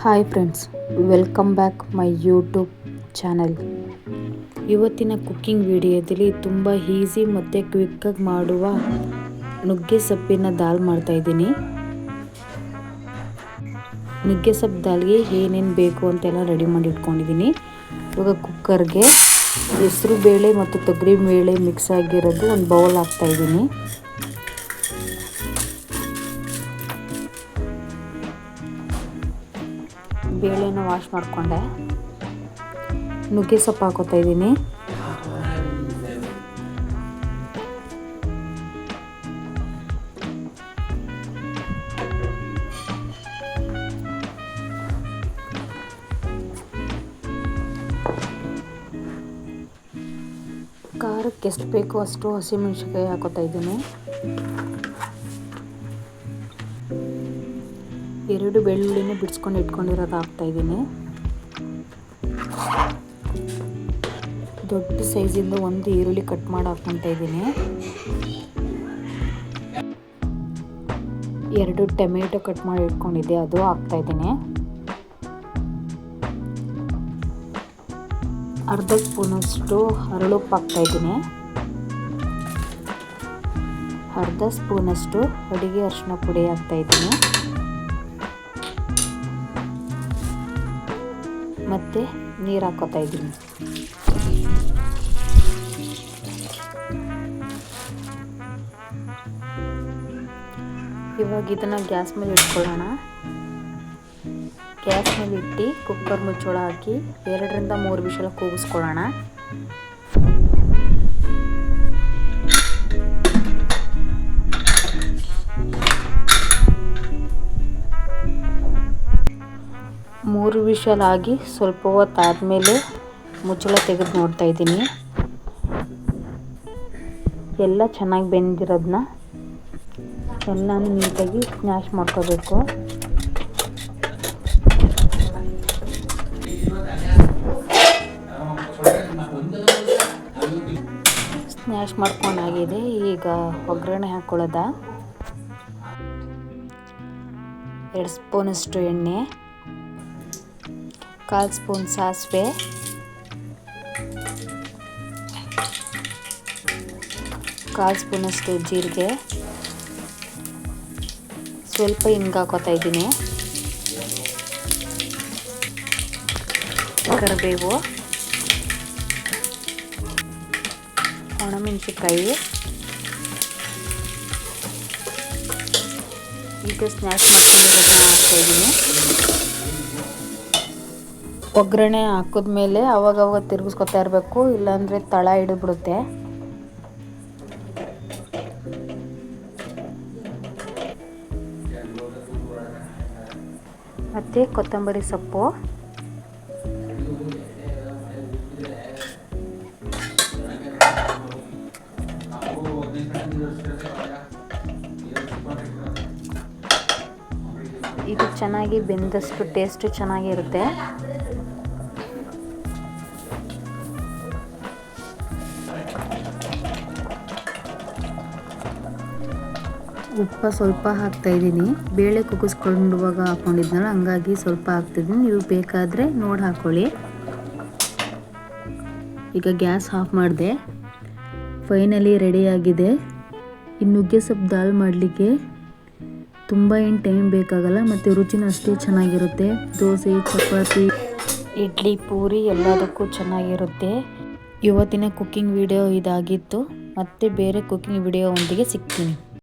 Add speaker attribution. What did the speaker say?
Speaker 1: Hi friends, welcome back my YouTube channel. ಇವತ್ತಿನ cooking ವಿಡಿಯೋದಲ್ಲಿ ತುಂಬ ಈಸಿ ಮತ್ತು ಕ್ವಿಕ್ಕಾಗಿ ಮಾಡುವ ನುಗ್ಗೆ ಸೊಪ್ಪಿನ ದಾಲ್ ಮಾಡ್ತಾಯಿದ್ದೀನಿ. ನುಗ್ಗೆ ಸೊಪ್ಪು ದಾಲ್ಗೆ ಏನೇನು ಬೇಕು ಅಂತೆಲ್ಲ ರೆಡಿ ಮಾಡಿ ಇಟ್ಕೊಂಡಿದ್ದೀನಿ. ಇವಾಗ ಕುಕ್ಕರ್ಗೆ ಹೆಸರು ಬೇಳೆ ಮತ್ತು ತೊಗರಿ ಬೇಳೆ ಮಿಕ್ಸ್ ಆಗಿರೋದು ಒಂದು ಬೌಲ್ ಹಾಕ್ತಾಯಿದ್ದೀನಿ. ಬೇಳೆನ ವಾಶ್ ಮಾಡಿಕೊಂಡೆ. ನುಗ್ಗೆ ಸೊಪ್ಪು ಹಾಕೋತಾ ಇದ್ದೀನಿ. ಖಾರಕ್ಕೆ ಎಷ್ಟು ಬೇಕೋ ಅಷ್ಟು ಹಸಿಮೆಣಸಿನ್ಕಾಯಿ ಹಾಕೋತಾ ಇದ್ದೀನಿ. 2 ಬೆಳ್ಳುಳ್ಳಿನ ಬಿಡಿಸ್ಕೊಂಡು ಇಟ್ಕೊಂಡಿರೋದು ಹಾಕ್ತಾಯಿದ್ದೀನಿ. ದೊಡ್ಡ ಸೈಜಿಂದ 1 ಈರುಳ್ಳಿ ಕಟ್ ಮಾಡಿ ಹಾಕ್ಕೊತಾ ಇದ್ದೀನಿ. 2 ಟೊಮೆಟೊ ಕಟ್ ಮಾಡಿ ಇಟ್ಕೊಂಡಿದ್ದೆ, ಅದು ಹಾಕ್ತಾಯಿದ್ದೀನಿ. ಅರ್ಧ ಸ್ಪೂನಷ್ಟು ಹರಳುಪ್ಪು ಹಾಕ್ತಾಯಿದ್ದೀನಿ. ಅರ್ಧ ಸ್ಪೂನಷ್ಟು ಅಡುಗೆ ಅರಿಶಿನ ಪುಡಿ ಹಾಕ್ತಾಯಿದ್ದೀನಿ. ಮತ್ತು ನೀರು ಹಾಕೋತಾ ಇದ್ದೀನಿ. ಇವಾಗ ಇದನ್ನು ಗ್ಯಾಸ್ ಮೇಲೆ ಇಟ್ಕೊಳ್ಳೋಣ. ಗ್ಯಾಸ್ ಮೇಲೆ ಇಟ್ಟು ಕುಕ್ಕರ್ ಮುಚ್ಚಳ ಹಾಕಿ 2 ರಿಂದ 3 ವಿಷಲ್ ಕೂಗಿಸ್ಕೊಳ್ಳೋಣ. ಮೂರು ವಿಷಲ್ ಆಗಿ ಸ್ವಲ್ಪ ಹೊತ್ತು ಆದಮೇಲೆ ಮುಚ್ಚಳ ತೆಗೆದು ನೋಡ್ತಾ ಇದ್ದೀನಿ. ಎಲ್ಲ ಚೆನ್ನಾಗಿ ಬೆಂದಿರೋದನ್ನ ಎಲ್ಲನೂ ನೀಟಾಗಿ ಸ್ಮ್ಯಾಶ್ ಮಾಡ್ಕೋಬೇಕು. ಸ್ಮ್ಯಾಶ್ ಮಾಡ್ಕೊಂಡಾಗಿದೆ. ಈಗ ಒಗ್ಗರಣೆ ಹಾಕ್ಕೊಳ್ಳೋದ. 2 ಸ್ಪೂನಷ್ಟು ಎಣ್ಣೆ, 1/4 ಸ್ಪೂನ್ ಸಾಸಿವೆ, 1/4 ಸ್ಪೂನಷ್ಟು ಜೀರಿಗೆ, ಸ್ವಲ್ಪ ಹಿಂಗೆ ಹಾಕೋತಾ ಇದ್ದೀನಿ. ಕರಿಬೇವು, ಒಣಮೆಣಸಿನ್ಕಾಯಿ. ಈಗ ಸ್ನ್ಯಾಶ್ ಮಾಡ್ಕೊಂಡಿರೋದನ್ನ ಹಾಕ್ತಾಯಿದ್ದೀನಿ. ಒಗ್ಗರಣೆ ಹಾಕಿದ್ಮೇಲೆ ಅವಾಗವಾಗ ತಿರುಗಿಸ್ಕೊತಾ ಇರಬೇಕು, ಇಲ್ಲಾಂದರೆ ತಳ ಹಿಡಿದ್ಬಿಡುತ್ತೆ. ಮತ್ತು ಕೊತ್ತಂಬರಿ ಸೊಪ್ಪು, ಇದು ಚೆನ್ನಾಗಿ ಬೆಂದಷ್ಟು ಟೇಸ್ಟು ಚೆನ್ನಾಗಿರುತ್ತೆ. ಉಪ್ಪು ಸ್ವಲ್ಪ ಹಾಕ್ತಾಯಿದ್ದೀನಿ. ಬೇಳೆ ಕುಗ್ಗಿಸ್ಕೊಂಡುವಾಗ ಹಾಕ್ಕೊಂಡಿದ್ನಲ್ಲ, ಹಂಗಾಗಿ ಸ್ವಲ್ಪ ಹಾಕ್ತಿದ್ದೀನಿ. ನೀವು ಬೇಕಾದರೆ ನೋಡಿ ಹಾಕ್ಕೊಳ್ಳಿ. ಈಗ ಗ್ಯಾಸ್ ಆಫ್ ಮಾಡಿದೆ. ಫೈನಲಿ ರೆಡಿಯಾಗಿದೆ. ಈ ನುಗ್ಗೆ ಸೊಪ್ಪು ದಾಲ್ ಮಾಡಲಿಕ್ಕೆ ತುಂಬ ಏನು ಟೈಮ್ ಬೇಕಾಗಲ್ಲ ಮತ್ತು ರುಚಿನೂ ಅಷ್ಟೇ ಚೆನ್ನಾಗಿರುತ್ತೆ. ದೋಸೆ, ಚಪಾತಿ, ಇಡ್ಲಿ, ಪೂರಿ ಎಲ್ಲದಕ್ಕೂ ಚೆನ್ನಾಗಿರುತ್ತೆ. ಇವತ್ತಿನ ಕುಕ್ಕಿಂಗ್ ವಿಡಿಯೋ ಇದಾಗಿತ್ತು. ಮತ್ತೆ ಬೇರೆ ಕುಕ್ಕಿಂಗ್ ವಿಡಿಯೋ ಒಂದಿಗೆ ಸಿಗ್ತೀನಿ.